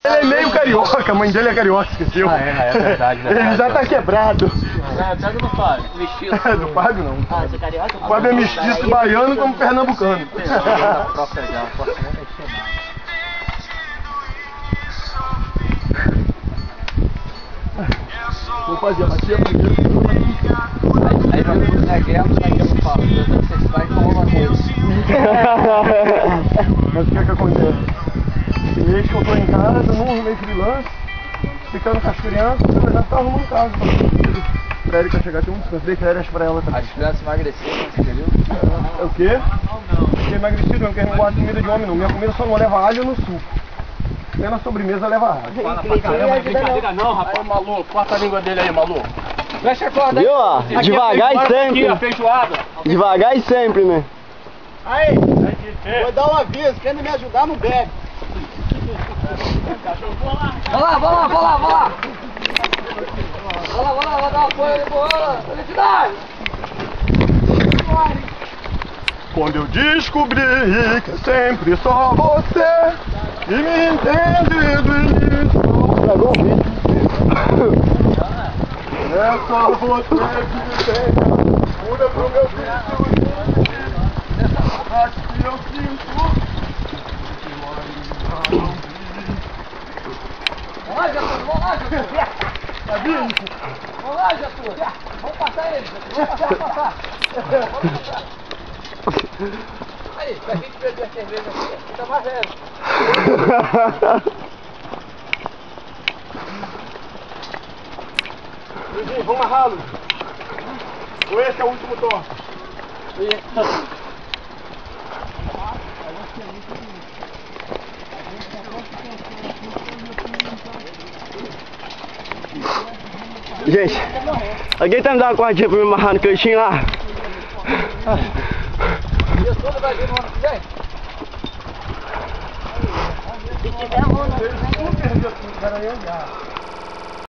Ele é meio carioca, a mãe dele é carioca, esqueceu? É verdade, né? Ele já tá quebrado. Pega no Fábio. Mestiço. É, do Fábio não. Ah, você é carioca? O Fábio é mestiço baiano como pernambucano. Vou fazer a batia primeiro. Aí vai pro guerra, não fala. Você vai com uma coisa. Mas o que acontece? Tem mês que eu tô em casa, não arrumei freelance, ficando com as crianças, eu já tô arrumando casa pra Erika chegar, tem um descanso, dei férias pra ela também. As crianças emagreceram nesse período? É o quê? Fiquei emagrecido mesmo, porque eu não gosto de comida de homem não. Minha comida só não leva alho no suco. Nem na sobremesa leva alho. Fala pra caramba, não é brincadeira não, rapaz. Aí, maluco, corta a língua dele aí, maluco. Fecha a corda aí. Viu, ó? Devagar e sempre. Aqui, a feijoada. Devagar e sempre, né? Aí, vou dar um aviso, quem não me ajudar não bebe. Vai lá. Vai dar uma apoio ali, boa. Felicidade! Quando eu descobri que é sempre só você e me entende do início. É só você que me tem. Muda pro meu vício. Aqui eu sinto. Vamos lá, Jesus! Tá vindo? Vamos lá, Jesus! Vamos passar ele! Vamos passar! Aí, se a gente beber a cerveja aqui, fica mais velho. Luizinho, vamos amarrar, Luiz. Ou esse é o último toque? Gente, alguém tá me dando uma cordinha pra me amarrar no cantinho lá? E tudo vai vir no ano que vem? Se tiver onda, Eles não perderam tudo, cara, aí.